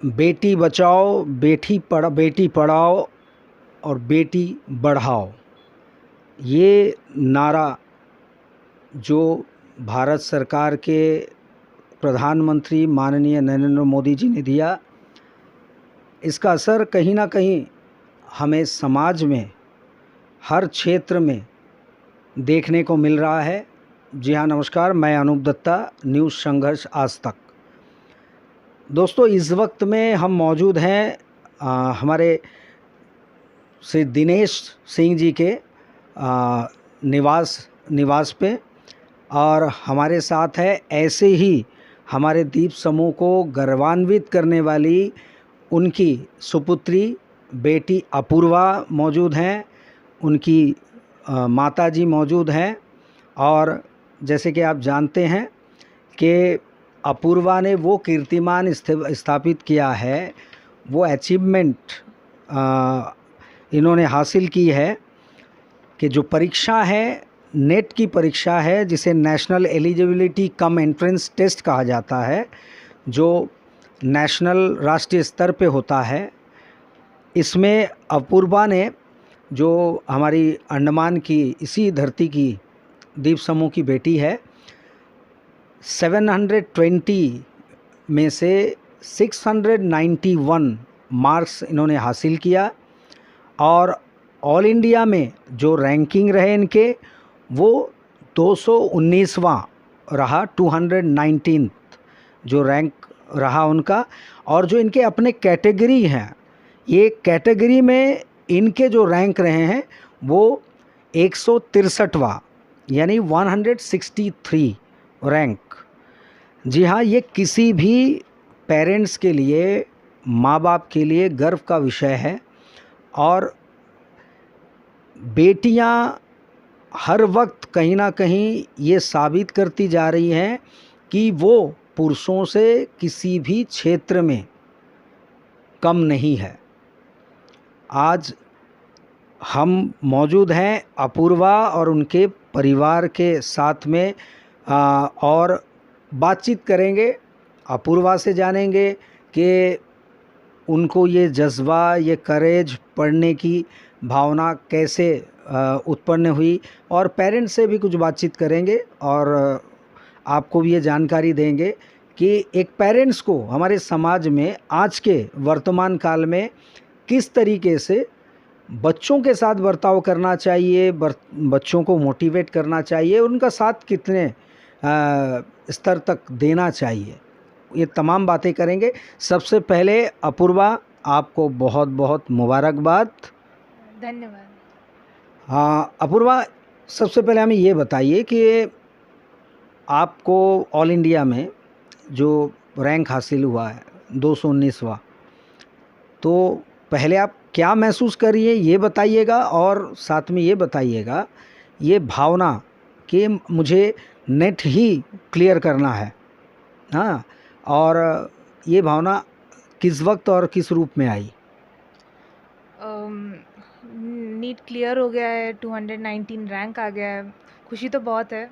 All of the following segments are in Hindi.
बेटी बचाओ, बेटी पढ़ाओ और बेटी बढ़ाओ, ये नारा जो भारत सरकार के प्रधानमंत्री माननीय नरेंद्र मोदी जी ने दिया, इसका असर कहीं ना कहीं हमें समाज में हर क्षेत्र में देखने को मिल रहा है। जी हाँ, नमस्कार, मैं अनूप दत्ता, न्यूज़ संघर्ष आज तक। दोस्तों, इस वक्त में हम मौजूद हैं हमारे श्री दिनेश सिंह जी के निवास पे, और हमारे साथ है ऐसे ही हमारे दीप समूह को गौरवान्वित करने वाली उनकी सुपुत्री बेटी अपूर्वा मौजूद हैं, उनकी माताजी मौजूद हैं। और जैसे कि आप जानते हैं कि अपूर्वा ने वो कीर्तिमान स्थापित किया है, वो अचीवमेंट इन्होंने हासिल की है कि जो परीक्षा है, नेट की परीक्षा है, जिसे national eligibility cum entrance test कहा जाता है, जो नेशनल राष्ट्रीय स्तर पे होता है, इसमें अपूर्वा ने, जो हमारी अंडमान की इसी धरती की दीप समूह की बेटी है, 720 में से 691 मार्क्स इन्होंने हासिल किया। और ऑल इंडिया में जो रैंकिंग रहे इनके, वो 219वां रहा, 219th जो रैंक रहा उनका। और जो इनके अपने कैटेगरी हैं, ये कैटेगरी में इनके जो रैंक रहे हैं वो 163वां, यानी 163 रैंक। जी हाँ, ये किसी भी पेरेंट्स के लिए, माँ बाप के लिए गर्व का विषय है। और बेटियां हर वक्त कहीं ना कहीं ये साबित करती जा रही हैं कि वो पुरुषों से किसी भी क्षेत्र में कम नहीं है। आज हम मौजूद हैं अपूर्वा और उनके परिवार के साथ में, और बातचीत करेंगे, अपूर्वा से जानेंगे कि उनको ये जज्बा, ये करेज, पढ़ने की भावना कैसे उत्पन्न हुई, और पेरेंट्स से भी कुछ बातचीत करेंगे और आपको भी ये जानकारी देंगे कि एक पेरेंट्स को हमारे समाज में आज के वर्तमान काल में किस तरीके से बच्चों के साथ बर्ताव करना चाहिए, बच्चों को मोटिवेट करना चाहिए, उनका साथ कितने स्तर तक देना चाहिए, ये तमाम बातें करेंगे। सबसे पहले अपूर्वा, आपको बहुत बहुत मुबारकबाद। धन्यवाद। हाँ अपूर्वा, सबसे पहले हमें ये बताइए कि आपको ऑल इंडिया में जो रैंक हासिल हुआ है 219वां, तो पहले आप क्या महसूस करिए ये बताइएगा, और साथ में ये बताइएगा ये भावना कि मुझे नेट ही क्लियर करना है, हाँ, और ये भावना किस वक्त और किस रूप में आई? नीट क्लियर हो गया है, 219 रैंक आ गया है, खुशी तो बहुत है।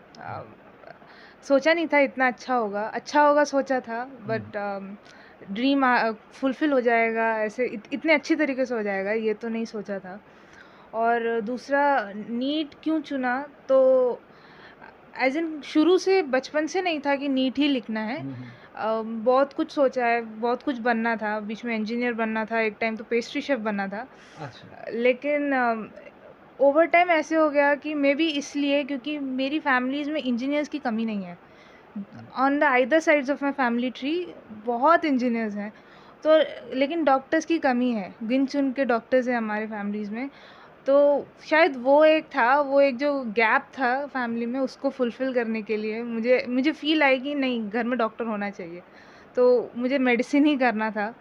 सोचा नहीं था इतना अच्छा होगा सोचा था, बट ड्रीम फुलफिल हो जाएगा ऐसे, इतने अच्छी तरीके से हो जाएगा ये तो नहीं सोचा था। और दूसरा, नीट क्यों चुना, तो एज इन शुरू से, बचपन से नहीं था कि नीट ही लिखना है। बहुत कुछ सोचा है, बहुत कुछ बनना था, बीच में इंजीनियर बनना था, एक टाइम तो पेस्ट्री शेफ बनना था। अच्छा। लेकिन ओवर टाइम ऐसे हो गया कि मे बी इसलिए क्योंकि मेरी फैमिलीज़ में इंजीनियर्स की कमी नहीं है। On the either sides of my family tree बहुत इंजीनियर्स हैं, तो लेकिन डॉक्टर्स की कमी है, गिन चुन के डॉक्टर्स हैं हमारे फैमिलीज़ में। तो शायद वो एक जो गैप था फैमिली में, उसको फुलफ़िल करने के लिए मुझे फ़ील आई कि नहीं, घर में डॉक्टर होना चाहिए, तो मुझे मेडिसिन ही करना था।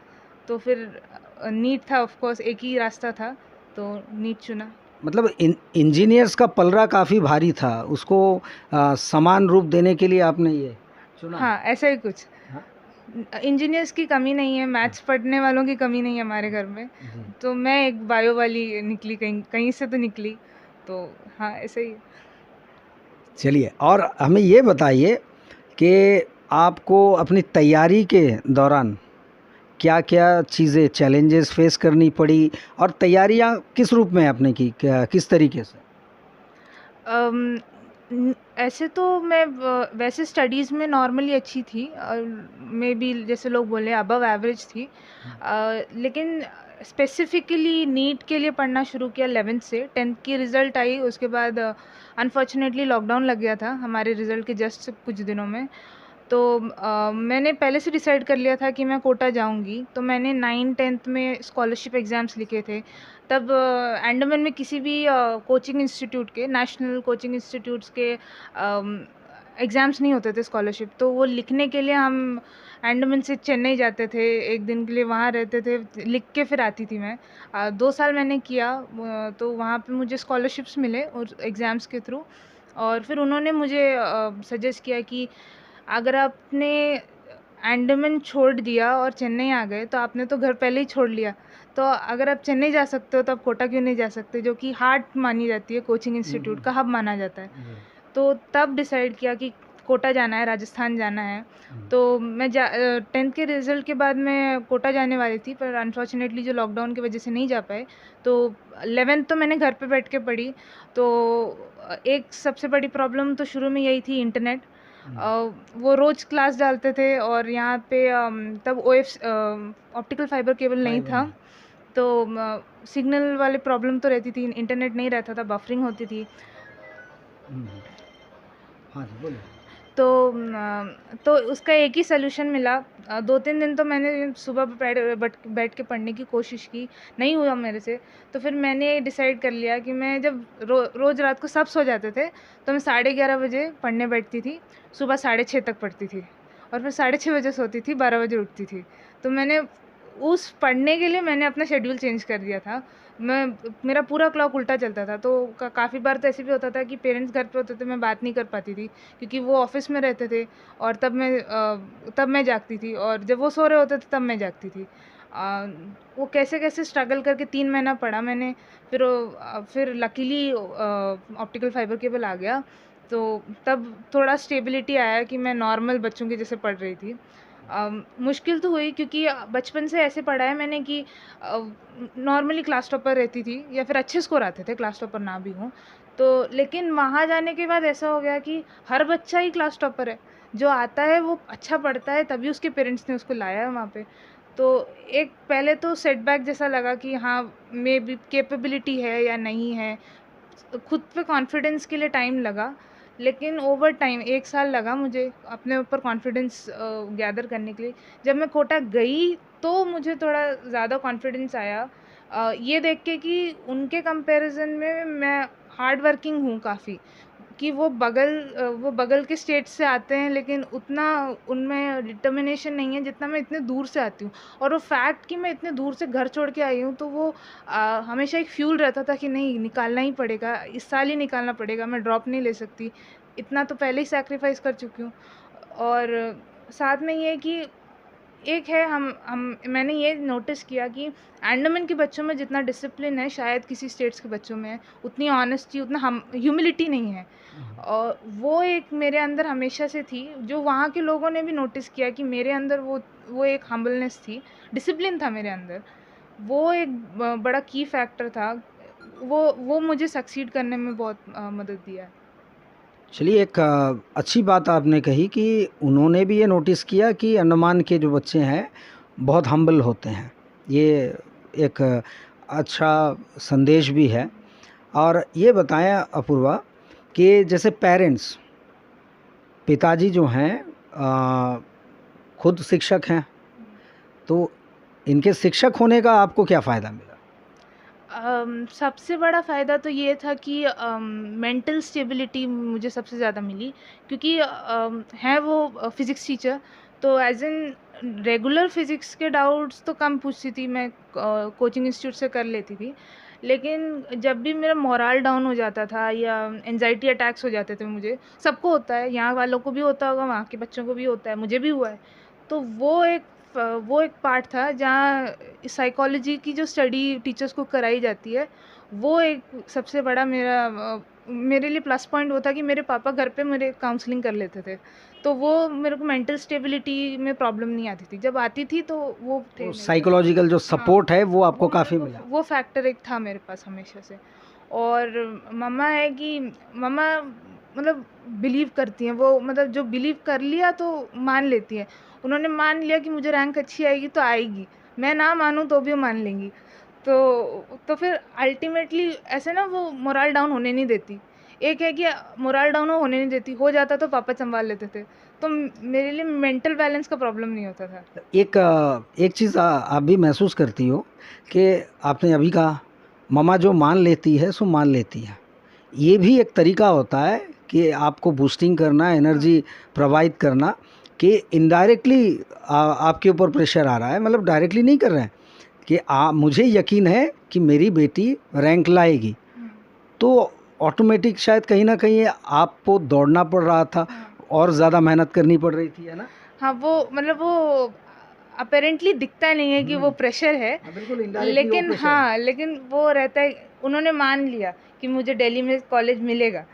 तो फिर नीट था, ऑफ कोर्स एक ही रास्ता था, तो नीट चुना। मतलब इंजीनियर्स का पलड़ा काफ़ी भारी था, उसको समान रूप देने के लिए आपने ये चुना? हाँ, ऐसा ही कुछ। हाँ? इंजीनियर्स की कमी नहीं है, मैथ्स पढ़ने वालों की कमी नहीं है हमारे घर में, जी। तो मैं एक बायो वाली निकली, कहीं से तो निकली, तो हाँ, ऐसे ही। चलिए, और हमें ये बताइए कि आपको अपनी तैयारी के दौरान क्या क्या चीज़ें चैलेंजेस फेस करनी पड़ी और तैयारियां किस रूप में आपने की, किस तरीके से? ऐसे तो मैं वैसे स्टडीज़ में नॉर्मली अच्छी थी, मे बी जैसे लोग बोले अबव एवरेज थी, लेकिन स्पेसिफिकली नीट के लिए पढ़ना शुरू किया 11th से। 10th की रिज़ल्ट आई, उसके बाद अनफॉर्चुनेटली लॉकडाउन लग गया था हमारे रिज़ल्ट के जस्ट कुछ दिनों में। तो मैंने पहले से डिसाइड कर लिया था कि मैं कोटा जाऊंगी, तो मैंने 9th-10th में स्कॉलरशिप एग्ज़ाम्स लिखे थे। तब अंडमान में किसी भी कोचिंग इंस्टीट्यूट के, नेशनल कोचिंग इंस्टीट्यूट्स के एग्ज़ाम्स नहीं होते थे स्कॉलरशिप, तो वो लिखने के लिए हम अंडमान से चेन्नई जाते थे, एक दिन के लिए वहाँ रहते थे, लिख के फिर आती थी मैं। 2 साल मैंने किया, तो वहाँ पे मुझे स्कॉलरशिप्स मिले और एग्ज़ाम्स के थ्रू। और फिर उन्होंने मुझे सजेस्ट किया कि अगर आपने अंडमान छोड़ दिया और चेन्नई आ गए, तो आपने तो घर पहले ही छोड़ लिया, तो अगर आप चेन्नई जा सकते हो तो आप कोटा क्यों नहीं जा सकते, जो कि हार्ट मानी जाती है, कोचिंग इंस्टीट्यूट का हब माना जाता है। तो तब डिसाइड किया कि कोटा जाना है, राजस्थान जाना है। तो मैं 10th के रिज़ल्ट के बाद मैं कोटा जाने वाली थी, पर अनफॉर्चुनेटली जो लॉकडाउन की वजह से नहीं जा पाए। तो 11th तो मैंने घर पे बैठ के पढ़ी। तो एक सबसे बड़ी प्रॉब्लम तो शुरू में यही थी, इंटरनेट। वो रोज़ क्लास डालते थे और यहाँ पे तब ऑप्टिकल फाइबर केबल नहीं था, तो सिग्नल वाली प्रॉब्लम तो रहती थी, इंटरनेट नहीं रहता था, बफरिंग होती थी। हाँ जी, बोलिए। तो उसका एक ही सलूशन मिला। 2-3 दिन तो मैंने सुबह बैठ के पढ़ने की कोशिश की, नहीं हुआ मेरे से। तो फिर मैंने डिसाइड कर लिया कि मैं जब रोज़ रात को सब सो जाते थे, तो मैं 11:30 बजे पढ़ने बैठती थी, सुबह 6:30 तक पढ़ती थी और फिर 6:30 बजे सोती थी, 12 बजे उठती थी। तो मैंने उस पढ़ने के लिए मैंने अपना शेड्यूल चेंज कर दिया था। मेरा पूरा क्लॉक उल्टा चलता था, तो काफ़ी बार तो ऐसे भी होता था कि पेरेंट्स घर पे होते थे, मैं बात नहीं कर पाती थी, क्योंकि वो ऑफ़िस में रहते थे और तब मैं जागती थी, और जब वो सो रहे होते थे तब मैं जागती थी। वो कैसे-कैसे स्ट्रगल करके 3 महीना पढ़ा मैंने, फिर लकीली ऑप्टिकल फाइबर केबल आ गया, तो तब थोड़ा स्टेबिलिटी आया कि मैं नॉर्मल बच्चों के जैसे पढ़ रही थी। मुश्किल तो हुई, क्योंकि बचपन से ऐसे पढ़ा है मैंने कि नॉर्मली क्लास टॉपर रहती थी, या फिर अच्छे स्कोर आते थे, क्लास टॉपर ना भी हों। तो लेकिन वहाँ जाने के बाद ऐसा हो गया कि हर बच्चा ही क्लास टॉपर है, जो आता है वो अच्छा पढ़ता है, तभी उसके पेरेंट्स ने उसको लाया है वहाँ पे। तो एक पहले तो सेटबैक जैसा लगा कि हाँ, मे बी कैपेबिलिटी है या नहीं है, खुद पे कॉन्फिडेंस के लिए टाइम लगा, लेकिन ओवर टाइम 1 साल लगा मुझे अपने ऊपर कॉन्फिडेंस गैदर करने के लिए। जब मैं कोटा गई, तो मुझे थोड़ा ज़्यादा कॉन्फिडेंस आया, ये देख के कि उनके कंपैरिज़न में मैं हार्ड वर्किंग हूँ काफ़ी, कि वो बगल के स्टेट से आते हैं, लेकिन उतना उनमें डिटर्मिनेशन नहीं है जितना मैं इतने दूर से आती हूँ। और वो फैक्ट कि मैं इतने दूर से घर छोड़ के आई हूँ, तो वो हमेशा एक फ्यूल रहता था कि नहीं, निकालना ही पड़ेगा, इस साल ही निकालना पड़ेगा, मैं ड्रॉप नहीं ले सकती, इतना तो पहले ही सैक्रिफाइस कर चुकी हूँ। और साथ में ये कि एक है, हम मैंने ये नोटिस किया कि अंडमान के बच्चों में जितना डिसिप्लिन है, शायद किसी स्टेट्स के बच्चों में उतनी ऑनेस्टी, उतना हम ह्यूमिलिटी नहीं है। और वो एक मेरे अंदर हमेशा से थी, जो वहाँ के लोगों ने भी नोटिस किया कि मेरे अंदर वो एक हम्बलनेस थी, डिसिप्लिन था मेरे अंदर। वो एक बड़ा की फैक्टर था, वो मुझे सक्सीड करने में बहुत मदद दिया है। चलिए, एक अच्छी बात आपने कही कि उन्होंने भी ये नोटिस किया कि अंडमान के जो बच्चे हैं बहुत हम्बल होते हैं। ये एक अच्छा संदेश भी है। और ये बताएं अपूर्वा कि जैसे पेरेंट्स, पिताजी जो हैं खुद शिक्षक हैं, तो इनके शिक्षक होने का आपको क्या फ़ायदा मिला? सबसे बड़ा फ़ायदा तो ये था कि मेंटल स्टेबिलिटी मुझे सबसे ज़्यादा मिली, क्योंकि हैं वो फ़िज़िक्स टीचर, तो एज़ इन रेगुलर फ़िज़िक्स के डाउट्स तो कम पूछती थी मैं, कोचिंग इंस्टीट्यूट से कर लेती थी। लेकिन जब भी मेरा मोरल डाउन हो जाता था या एंग्ज़ायटी अटैक्स हो जाते थे मुझे, सबको होता है, यहाँ वालों को भी होता होगा, वहाँ के बच्चों को भी होता है, मुझे भी हुआ है। तो वो एक वो एक पार्ट था जहाँ साइकोलॉजी की जो स्टडी टीचर्स को कराई जाती है, वो एक सबसे बड़ा मेरे लिए प्लस पॉइंट वो था कि मेरे पापा घर पे मेरे काउंसलिंग कर लेते थे, तो वो मेरे को मेंटल स्टेबिलिटी में प्रॉब्लम नहीं आती थी। जब आती थी तो वो थे तो मेरे पास। साइकोलॉजिकल जो हाँ, सपोर्ट है वो आपको वो काफ़ी मेरे मिला। को वो फैक्टर एक था मेरे पास हमेशा से। और मम्मा है कि मम्मा मतलब बिलीव करती हैं, वो मतलब जो बिलीव कर लिया तो मान लेती हैं। उन्होंने मान लिया कि मुझे रैंक अच्छी आएगी तो आएगी, मैं ना मानूँ तो भी वो मान लेंगी। तो फिर अल्टीमेटली ऐसे ना वो मोरल डाउन होने नहीं देती। एक है कि मोरल डाउन होने नहीं देती, हो जाता तो पापा सँभाल लेते थे। तो मेरे लिए मेंटल बैलेंस का प्रॉब्लम नहीं होता था। एक चीज़ आप भी महसूस करती हो कि आपने अभी कहा मम्मा जो मान लेती है सो मान लेती है, ये भी एक तरीका होता है कि आपको बूस्टिंग करना, एनर्जी प्रोवाइड करना, कि इनडायरेक्टली आपके ऊपर प्रेशर आ रहा है, मतलब डायरेक्टली नहीं कर रहे हैं कि मुझे यकीन है कि मेरी बेटी रैंक लाएगी, तो ऑटोमेटिक शायद कहीं ना कहीं आपको दौड़ना पड़ रहा था और ज़्यादा मेहनत करनी पड़ रही थी, है ना? हाँ, वो मतलब वो अपेरेंटली दिखता नहीं है कि वो प्रेशर है, बिल्कुल indirectly वो लेकिन pressure है। हाँ, लेकिन वो रहता है। उन्होंने मान लिया कि मुझे दिल्ली में कॉलेज मिलेगा।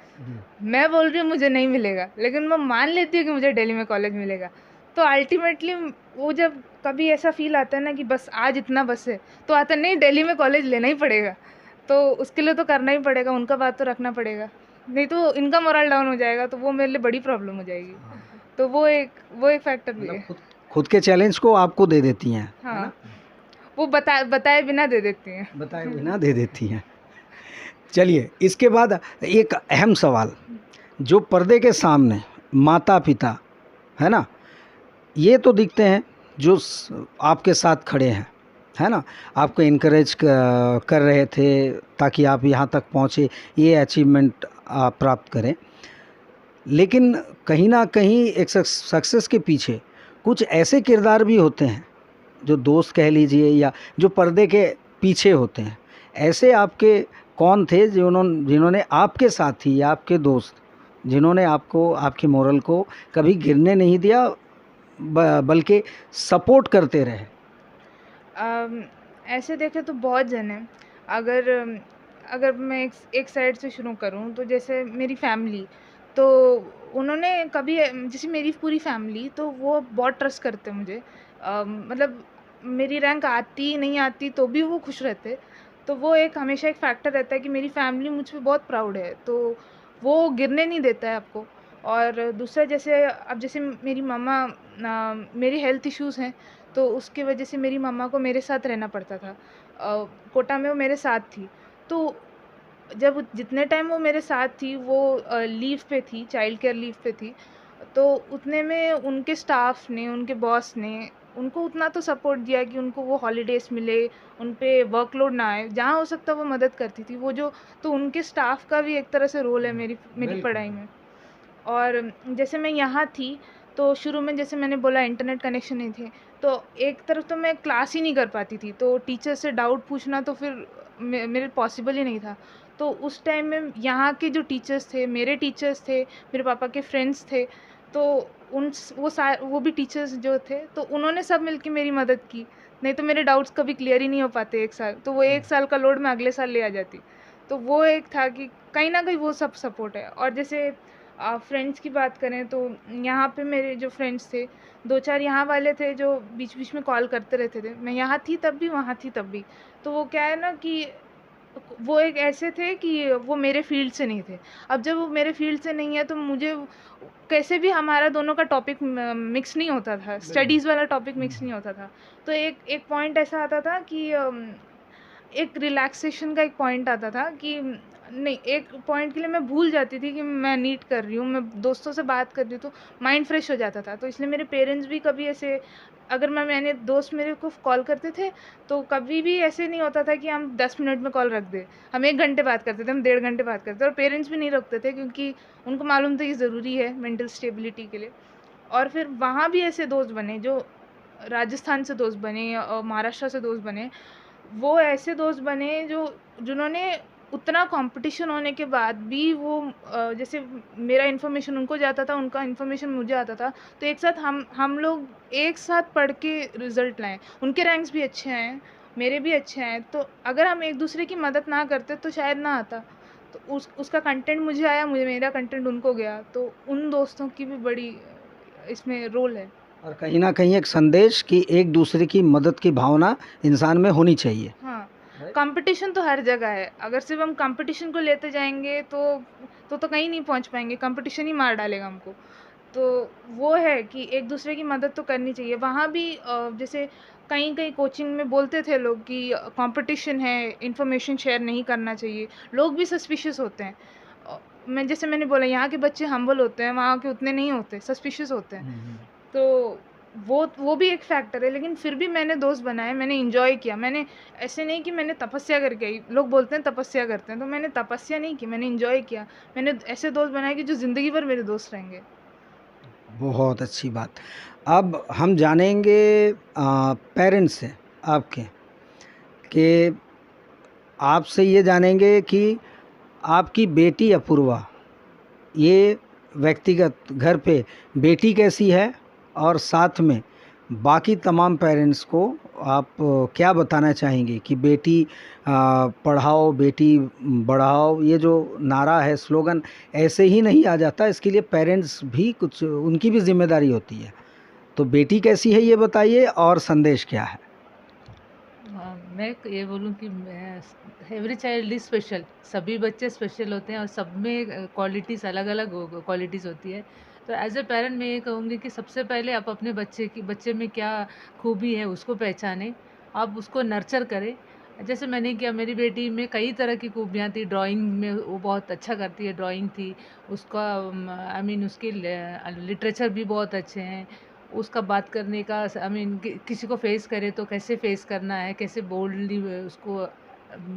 मैं बोल रही हूँ मुझे नहीं मिलेगा, लेकिन मैं मान लेती हूँ कि मुझे दिल्ली में कॉलेज मिलेगा। तो अल्टीमेटली वो जब कभी ऐसा फ़ील आता है ना कि बस आज इतना बस है, तो आता नहीं दिल्ली में कॉलेज लेना ही पड़ेगा। तो उसके लिए तो करना ही पड़ेगा, उनका बात तो रखना पड़ेगा। नहीं तो इनका मोरल डाउन हो जाएगा, तो वो मेरे लिए बड़ी प्रॉब्लम हो जाएगी। तो वो एक फैक्टर भी मतलब है। खुद के चैलेंज को आपको दे देती हैं, है हाँ, ना? वो बताए बिना दे देती हैं। बताए बिना दे देती हैं। चलिए, इसके बाद एक अहम सवाल, जो पर्दे के सामने माता पिता, है ना, ये तो दिखते हैं जो आपके साथ खड़े हैं, है ना, आपको इनकरेज कर रहे थे ताकि आप यहाँ तक पहुँचे, ये अचीवमेंट आप प्राप्त करें, लेकिन कहीं ना कहीं एक सक्सेस के पीछे कुछ ऐसे किरदार भी होते हैं, जो दोस्त कह लीजिए या जो पर्दे के पीछे होते हैं। ऐसे आपके कौन थे जिन्होंने आपके साथी या आपके दोस्त, जिन्होंने आपको, आपके मोरल को कभी गिरने नहीं दिया, बल्कि सपोर्ट करते रहे? ऐसे देखें तो बहुत जन हैं। अगर अगर मैं एक साइड से शुरू करूँ तो जैसे मेरी फैमिली, तो उन्होंने कभी जैसे मेरी पूरी फैमिली तो वो बहुत ट्रस्ट करते हैं मुझे। मतलब मेरी रैंक आती नहीं आती तो भी वो खुश रहते। तो वो एक हमेशा एक फैक्टर रहता है कि मेरी फैमिली मुझ पे बहुत प्राउड है, तो वो गिरने नहीं देता है आपको। और दूसरा जैसे मेरी मम्मा, मेरी हेल्थ इश्यूज़ हैं, तो उसकी वजह से मेरी मम्मा को मेरे साथ रहना पड़ता था। कोटा में वो मेरे साथ थी। तो जब जितने टाइम वो मेरे साथ थी, वो लीव पे थी, चाइल्ड केयर लीव पे थी, तो उतने में उनके स्टाफ ने, उनके बॉस ने उनको उतना तो सपोर्ट दिया कि उनको वो हॉलीडेज़ मिले, उन पे वर्कलोड ना आए। जहाँ हो सकता वो मदद करती थी। तो उनके स्टाफ का भी एक तरह से रोल है मेरी बिल्कुल। पढ़ाई में। और जैसे मैं यहाँ थी, तो शुरू में जैसे मैंने बोला इंटरनेट कनेक्शन नहीं थे, तो एक तरफ तो मैं क्लास ही नहीं कर पाती थी, तो टीचर से डाउट पूछना तो फिर मेरे पॉसिबल ही नहीं था। तो उस टाइम में यहाँ के जो टीचर्स थे, मेरे टीचर्स थे, मेरे पापा के फ्रेंड्स थे, तो वो भी टीचर्स जो थे, तो उन्होंने सब मिलके मेरी मदद की। नहीं तो मेरे डाउट्स कभी क्लियर ही नहीं हो पाते 1 साल, तो वो 1 साल का लोड मैं अगले साल ले आ जाती। तो वो एक था कि कहीं न कहीं वो सब सपोर्ट है। और जैसे फ्रेंड्स की बात करें तो यहाँ पे मेरे जो फ्रेंड्स थे, 2-4 यहाँ वाले थे जो बीच-बीच में कॉल करते रहते थे। मैं यहाँ थी तब भी, वहाँ थी तब भी। तो वो क्या है ना कि वो एक ऐसे थे कि वो मेरे फ़ील्ड से नहीं थे। अब जब वो मेरे फ़ील्ड से नहीं है तो मुझे कैसे भी हमारा दोनों का टॉपिक मिक्स नहीं होता था, स्टडीज़ वाला टॉपिक मिक्स नहीं होता था। तो एक एक पॉइंट ऐसा आता था कि एक रिलैक्सेशन का एक पॉइंट आता था कि नहीं, एक पॉइंट के लिए मैं भूल जाती थी कि मैं नीट कर रही हूँ, मैं दोस्तों से बात कर रही हूँ, तो माइंड फ्रेश हो जाता था। तो इसलिए मेरे पेरेंट्स भी कभी ऐसे, अगर मैंने दोस्त मेरे को कॉल करते थे, तो कभी भी ऐसे नहीं होता था कि हम 10 मिनट में कॉल रख दें। हम 1 घंटे बात करते थे, हम 1.5 घंटे बात करते थे, और पेरेंट्स भी नहीं रखते थे क्योंकि उनको मालूम था ये ज़रूरी है मेंटल स्टेबिलिटी के लिए। और फिर वहाँ भी ऐसे दोस्त बने जो राजस्थान से दोस्त बने, महाराष्ट्र से दोस्त बने। वो ऐसे दोस्त बने जिन्होंने उतना कंपटीशन होने के बाद भी वो जैसे मेरा इन्फॉर्मेशन उनको जाता था, उनका इन्फॉर्मेशन मुझे आता था, तो एक साथ हम लोग एक साथ पढ़ के रिजल्ट लाए। उनके रैंक्स भी अच्छे आए, मेरे भी अच्छे आए, तो अगर हम एक दूसरे की मदद ना करते तो शायद ना आता। तो उसका कंटेंट मुझे आया, मुझे मेरा कंटेंट उनको गया, तो उन दोस्तों की भी बड़ी इसमें रोल है। और कहीं ना कहीं एक संदेश कि एक दूसरे की मदद की भावना इंसान में होनी चाहिए। हाँ, कंपटीशन तो हर जगह है। अगर सिर्फ हम कंपटीशन को लेते जाएंगे तो कहीं नहीं पहुंच पाएंगे, कंपटीशन ही मार डालेगा हमको। तो वो है कि एक दूसरे की मदद तो करनी चाहिए। वहाँ भी जैसे कहीं कहीं कोचिंग में बोलते थे लोग कि कंपटीशन है, इंफॉर्मेशन शेयर नहीं करना चाहिए, लोग भी सस्पिशियस होते हैं। मैंने बोला यहाँ के बच्चे हम्बल होते हैं, वहाँ के उतने नहीं होते, सस्पिशियस होते हैं। तो वो भी एक फैक्टर है, लेकिन फिर भी मैंने दोस्त बनाए, मैंने इंजॉय किया। मैंने ऐसे नहीं कि मैंने तपस्या करके आई, लोग बोलते हैं तपस्या करते हैं, तो मैंने तपस्या नहीं की, मैंने इंजॉय किया। मैंने ऐसे दोस्त बनाए कि जो ज़िंदगी भर मेरे दोस्त रहेंगे। बहुत अच्छी बात। अब हम जानेंगे पेरेंट्स से आपके, कि आपसे ये जानेंगे कि आपकी बेटी अपूर्वा, ये व्यक्तिगत घर पे बेटी कैसी है, और साथ में बाकी तमाम पेरेंट्स को आप क्या बताना चाहेंगे कि बेटी पढ़ाओ बेटी बढ़ाओ, ये जो नारा है, स्लोगन ऐसे ही नहीं आ जाता, इसके लिए पेरेंट्स भी कुछ, उनकी भी जिम्मेदारी होती है। तो बेटी कैसी है ये बताइए, और संदेश क्या है? हाँ, मैं ये बोलूँ कि एवरी चाइल्ड इज स्पेशल। सभी बच्चे स्पेशल होते हैं और सब में क्वालिटीज़ अलग अलग क्वालिटीज़ होती है। तो एज ए पेरेंट मैं ये कहूँगी कि सबसे पहले आप अपने बच्चे में क्या खूबी है उसको पहचानें, आप उसको नर्चर करें। जैसे मैंने किया, मेरी बेटी में कई तरह की खूबियाँ थी। ड्राइंग में वो बहुत अच्छा करती है, ड्राइंग थी उसका, आई मीन उसके लिटरेचर भी बहुत अच्छे हैं। उसका बात करने का, आई मीन किसी को फेस करे तो कैसे फेस करना है, कैसे बोल्डली उसको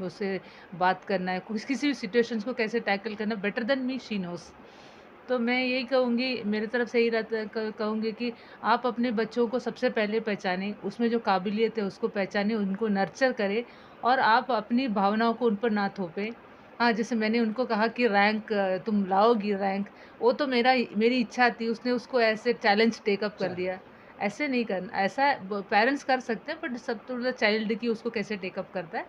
उससे बात करना है, किसी भी सिचुएशंस को कैसे टैकल करना, better than me she nose. तो मैं यही कहूँगी, मेरे तरफ से यही रहता कहूँगी कि आप अपने बच्चों को सबसे पहले पहचानें, उसमें जो काबिलियत है उसको पहचानें, उनको नर्चर करें, और आप अपनी भावनाओं को उन पर ना थोपें। हाँ, जैसे मैंने उनको कहा कि रैंक तुम लाओगी रैंक, वो तो मेरी इच्छा थी, उसने उसको ऐसे चैलेंज टेकअप कर लिया। ऐसे नहीं करना, ऐसा पेरेंट्स कर सकते हैं, बट सब तो चाइल्ड की उसको कैसे टेकअप करता है।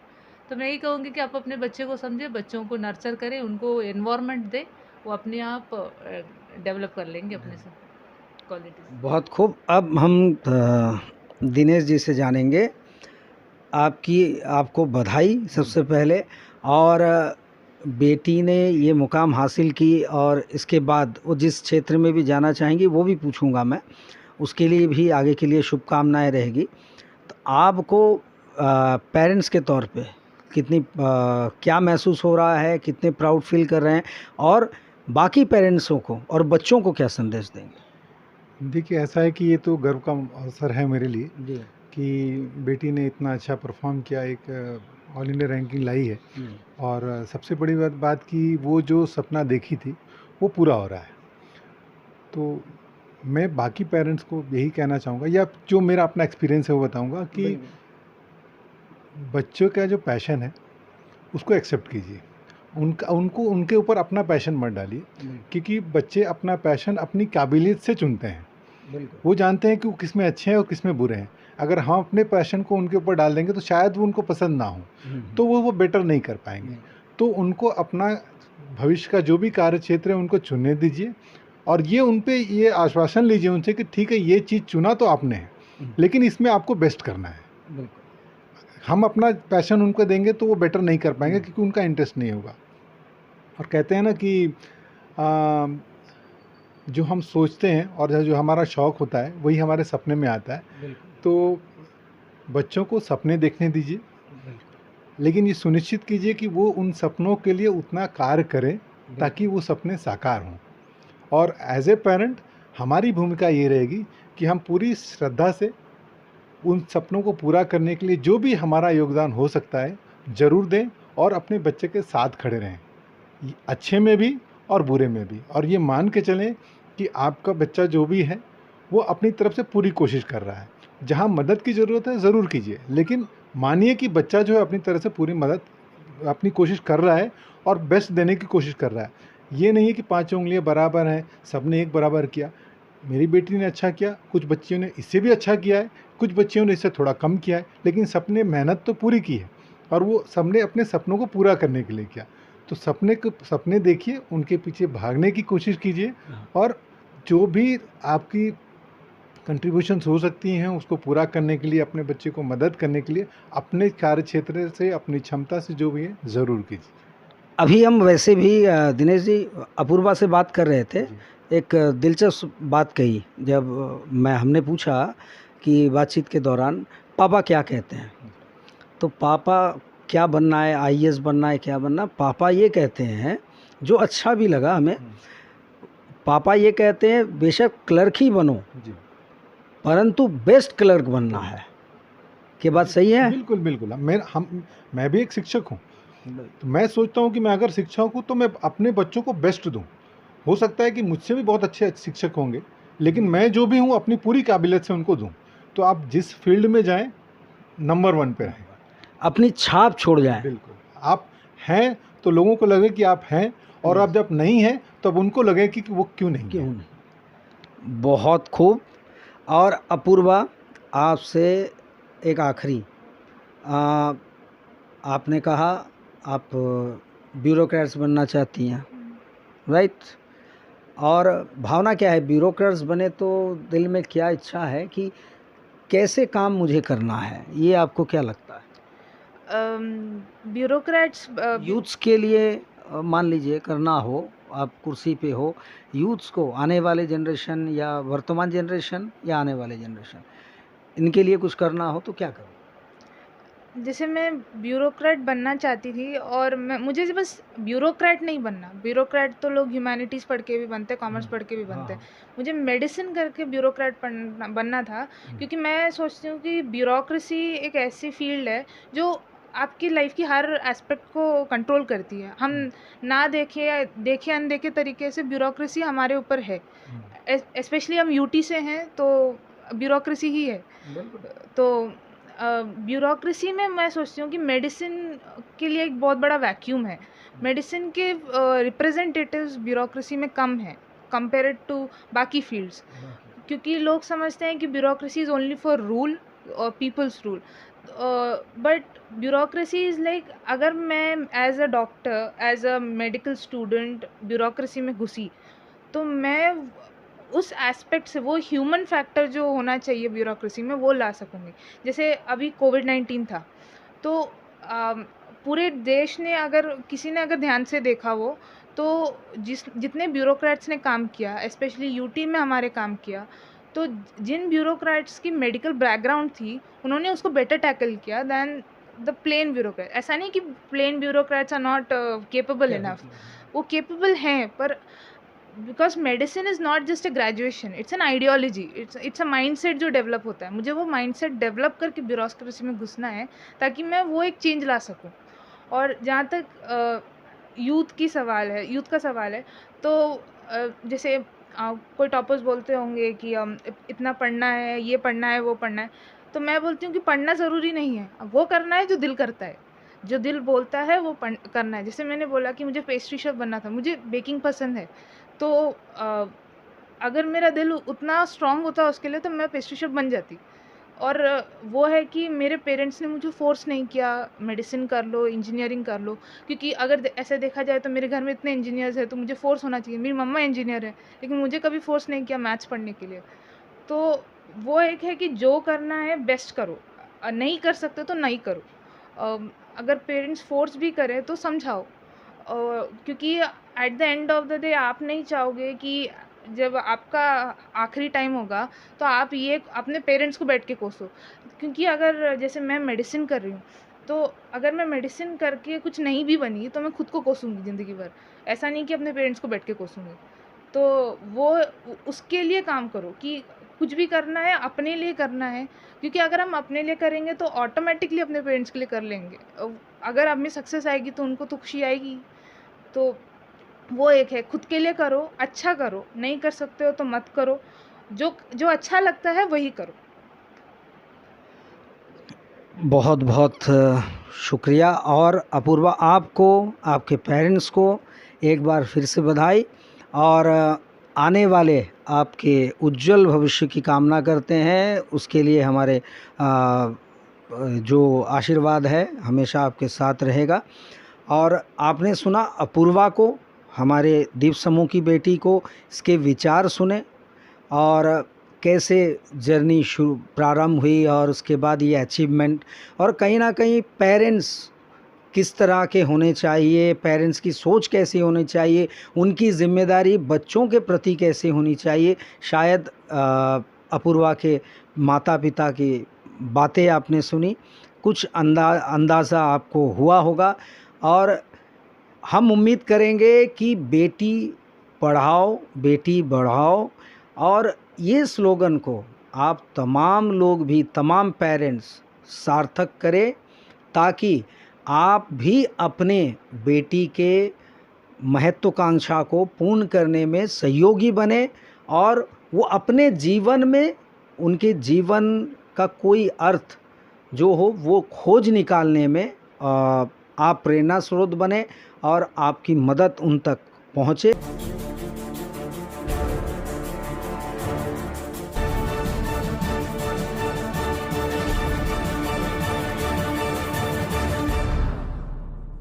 तो मैं यही कहूँगी कि आप अपने बच्चे को समझें, बच्चों को नर्चर करें, उनको एनवायरनमेंट दें, वो अपने आप डेवलप कर लेंगे अपने से क्वालिटीज़। बहुत खूब। अब हम दिनेश जी से जानेंगे। आपको बधाई सबसे पहले, और बेटी ने ये मुकाम हासिल की, और इसके बाद वो जिस क्षेत्र में भी जाना चाहेंगी वो भी पूछूंगा मैं, उसके लिए भी आगे के लिए शुभकामनाएं रहेगी। तो आपको पेरेंट्स के तौर पे कितनी क्या महसूस हो रहा है, कितने प्राउड फील कर रहे हैं, और बाकी पेरेंट्सों को और बच्चों को क्या संदेश देंगे? देखिए, ऐसा है कि ये तो गर्व का अवसर है मेरे लिए जी। कि बेटी ने इतना अच्छा परफॉर्म किया, एक ऑल इंडिया रैंकिंग लाई है। और सबसे बड़ी बात कि वो जो सपना देखी थी वो पूरा हो रहा है। तो मैं बाकी पेरेंट्स को यही कहना चाहूँगा, या जो मेरा अपना एक्सपीरियंस है वो बताऊँगा कि बच्चों का जो पैशन है उसको एक्सेप्ट कीजिए। उनके ऊपर अपना पैशन मत डालिए, क्योंकि बच्चे अपना पैशन अपनी काबिलियत से चुनते हैं। वो जानते हैं कि वो किस में अच्छे हैं और किस में बुरे हैं। अगर हम अपने पैशन को उनके ऊपर डाल देंगे तो शायद वो उनको पसंद ना हो, तो वो बेटर नहीं कर पाएंगे। तो उनको अपना भविष्य का जो भी कार्य क्षेत्र है उनको चुनने दीजिए, और ये उन पे ये आश्वासन लीजिए उनसे कि ठीक है, ये चीज़ चुना तो आपने है, लेकिन इसमें आपको बेस्ट करना है। हम अपना पैशन उनको देंगे तो वो बेटर नहीं कर पाएंगे, क्योंकि उनका इंटरेस्ट नहीं होगा। और कहते हैं ना कि जो हम सोचते हैं और जो हमारा शौक़ होता है वही हमारे सपने में आता है। तो बच्चों को सपने देखने दीजिए, लेकिन ये सुनिश्चित कीजिए कि वो उन सपनों के लिए उतना कार्य करें ताकि वो सपने साकार हों। और एज ए पेरेंट हमारी भूमिका ये रहेगी कि हम पूरी श्रद्धा से उन सपनों को पूरा करने के लिए जो भी हमारा योगदान हो सकता है ज़रूर दें, और अपने बच्चे के साथ खड़े रहें, अच्छे में भी और बुरे में भी। और ये मान के चलें कि आपका बच्चा जो भी है वो अपनी तरफ से पूरी कोशिश कर रहा है। जहाँ मदद की ज़रूरत है ज़रूर कीजिए, लेकिन मानिए कि बच्चा जो है अपनी तरफ से पूरी मदद अपनी कोशिश कर रहा है और बेस्ट देने की कोशिश कर रहा है। ये नहीं है कि पाँचों उंगलियां बराबर हैं, सबने एक बराबर किया। मेरी बेटी ने अच्छा किया, कुछ बच्चियों ने इससे भी अच्छा किया है, कुछ बच्चियों ने इससे थोड़ा कम किया है, लेकिन सबने मेहनत तो पूरी की है और वो सबने अपने सपनों को पूरा करने के लिए किया। तो सपने देखिए, उनके पीछे भागने की कोशिश कीजिए और जो भी आपकी कंट्रीब्यूशंस हो सकती हैं उसको पूरा करने के लिए, अपने बच्चे को मदद करने के लिए अपने कार्य क्षेत्र से, अपनी क्षमता से जो भी है ज़रूर कीजिए। अभी हम वैसे भी दिनेश जी अपूर्वा से बात कर रहे थे, एक दिलचस्प बात कही। जब हमने पूछा कि बातचीत के दौरान पापा क्या कहते हैं, तो पापा क्या बनना है, आईएएस बनना है, क्या बनना, पापा ये कहते हैं, जो अच्छा भी लगा हमें, पापा ये कहते हैं बेशक क्लर्क ही बनो जी, परंतु बेस्ट क्लर्क बनना है। क्या बात सही है? बिल्कुल बिल्कुल। मैं भी एक शिक्षक हूँ, तो मैं सोचता हूँ कि मैं अगर शिक्षक हूँ तो मैं अपने बच्चों को बेस्ट दूँ। हो सकता है कि मुझसे भी बहुत अच्छे शिक्षक होंगे, लेकिन मैं जो भी हूँ अपनी पूरी काबिलियत से उनको दूँ। तो आप जिस फील्ड में जाएं, नंबर 1 पे रहें, अपनी छाप छोड़ जाए। बिल्कुल। आप हैं तो लोगों को लगे कि आप हैं, और आप जब नहीं हैं तब उनको लगे कि वो क्यों नहीं क्यों है। नहीं? बहुत खूब। और अपूर्वा, आपसे एक आखिरी, आपने कहा आप ब्यूरोक्रेट्स बनना चाहती हैं, राइट? और भावना क्या है, ब्यूरोक्रेट्स बने तो दिल में क्या इच्छा है कि कैसे काम मुझे करना है, ये आपको क्या लगता है? ब्यूरोक्रेट्स यूथ्स के लिए मान लीजिए करना हो, आप कुर्सी पे हो, यूथ्स को, आने वाले जनरेशन या वर्तमान जनरेशन या आने वाले जनरेशन, इनके लिए कुछ करना हो तो क्या करो? जैसे मैं ब्यूरोक्रेट बनना चाहती थी, और मुझे बस ब्यूरोक्रेट नहीं बनना। ब्यूरोक्रेट तो लोग ह्यूमैनिटीज़ पढ़ के भी बनते हैं, कॉमर्स पढ़ के भी बनते हैं। मुझे मेडिसिन करके ब्यूरोक्रेट बनना था, क्योंकि मैं सोचती हूँ कि ब्यूरोक्रेसी एक ऐसी फील्ड है जो आपकी लाइफ की हर एस्पेक्ट को कंट्रोल करती है। हम ना देखे अनदेखे तरीके से ब्यूरोक्रेसी हमारे ऊपर है। स्पेशली हम यूटी से हैं तो ब्यूरोक्रेसी ही है। तो ब्यूरोक्रेसी में मैं सोचती हूँ कि मेडिसिन के लिए एक बहुत बड़ा वैक्यूम है। मेडिसिन के रिप्रेजेंटेटिव्स ब्यूरोक्रेसी में कम हैं कंपेयर्ड टू बाकी फील्ड्स, क्योंकि लोग समझते हैं कि bureaucracy is only for rule और people's rule. But bureaucracy is like, अगर मैं as a doctor, as a medical student bureaucracy में घुसी, तो मैं उस एस्पेक्ट से, वो ह्यूमन फैक्टर जो होना चाहिए ब्यूरोक्रेसी में, वो ला सकूँगी। जैसे अभी कोविड-19 था, तो पूरे देश ने, अगर किसी ने अगर ध्यान से देखा वो, तो जितने ब्यूरोक्रेट्स ने काम किया, स्पेशली यूटी में हमारे काम किया, तो जिन ब्यूरोक्रेट्स की मेडिकल बैकग्राउंड थी, उन्होंने उसको बेटर टैकल किया दैन द प्लेन ब्यूरोक्रेट। ऐसा नहीं कि plain bureaucrats are not capable enough, वो केपेबल हैं, पर because medicine is not just a graduation, it's an ideology, it's a mindset जो डेवलप होता है। मुझे वो माइंडसेट डेवलप करके ब्यूरोक्रेसी में घुसना है, ताकि मैं वो एक चेंज ला सकूं। और जहाँ तक यूथ का सवाल है, तो जैसे कोई टॉपर्स बोलते होंगे कि इतना पढ़ना है, ये पढ़ना है, वो पढ़ना है, तो मैं बोलती हूँ कि पढ़ना ज़रूरी नहीं है, वो करना है जो दिल करता है, जो दिल बोलता है वो करना है। जैसे मैंने बोला कि मुझे पेस्ट्री शेफ बनना था, मुझे बेकिंग पसंद है, तो अगर मेरा दिल उतना स्ट्रॉन्ग होता उसके लिए, तो मैं पेस्ट्री शेफ बन जाती। और वो है कि मेरे पेरेंट्स ने मुझे फ़ोर्स नहीं किया मेडिसिन कर लो, इंजीनियरिंग कर लो, क्योंकि अगर ऐसे देखा जाए तो मेरे घर में इतने इंजीनियर्स हैं, तो मुझे फ़ोर्स होना चाहिए। मेरी मम्मा इंजीनियर है, लेकिन मुझे कभी फ़ोर्स नहीं किया मैथ्स पढ़ने के लिए। तो वो एक है कि जो करना है बेस्ट करो, नहीं कर सकते तो नहीं करो। अगर पेरेंट्स फ़ोर्स भी करें तो समझाओ, क्योंकि at the end of the day आप नहीं चाहोगे कि जब आपका आखिरी टाइम होगा तो आप ये अपने पेरेंट्स को बैठ के कोसो। क्योंकि अगर जैसे मैं मेडिसिन कर रही हूँ, तो अगर मैं मेडिसिन करके कुछ नहीं भी बनी तो मैं खुद को कोसूंगी ज़िंदगी भर, ऐसा नहीं कि अपने पेरेंट्स को बैठ के कोसूंगी। तो वो उसके लिए काम करो कि कुछ भी करना है अपने लिए करना है, क्योंकि अगर हम अपने लिए करेंगे तो ऑटोमेटिकली अपने पेरेंट्स के लिए कर लेंगे। अगर हमें सक्सेस आएगी तो उनको तो खुशी आएगी। तो वो एक है, खुद के लिए करो, अच्छा करो, नहीं कर सकते हो तो मत करो, जो जो अच्छा लगता है वही करो। बहुत बहुत शुक्रिया। और अपूर्वा, आपको, आपके पेरेंट्स को एक बार फिर से बधाई, और आने वाले आपके उज्जवल भविष्य की कामना करते हैं। उसके लिए हमारे जो आशीर्वाद है हमेशा आपके साथ रहेगा। और आपने सुना अपूर्वा को, हमारे दीप समूह की बेटी को, इसके विचार सुने और कैसे जर्नी शुरू प्रारंभ हुई और उसके बाद ये अचीवमेंट, और कहीं ना कहीं पेरेंट्स किस तरह के होने चाहिए, पेरेंट्स की सोच कैसी होनी चाहिए, उनकी जिम्मेदारी बच्चों के प्रति कैसे होनी चाहिए। शायद अपूर्वा के माता पिता की बातें आपने सुनी, कुछ अंदाज़ा आपको हुआ होगा। और हम उम्मीद करेंगे कि बेटी पढ़ाओ बेटी बढ़ाओ, और ये स्लोगन को आप तमाम लोग भी, तमाम पेरेंट्स सार्थक करें, ताकि आप भी अपने बेटी के महत्वाकांक्षा को पूर्ण करने में सहयोगी बने, और वो अपने जीवन में, उनके जीवन का कोई अर्थ जो हो वो खोज निकालने में आप प्रेरणा स्रोत बने और आपकी मदद उन तक पहुँचे।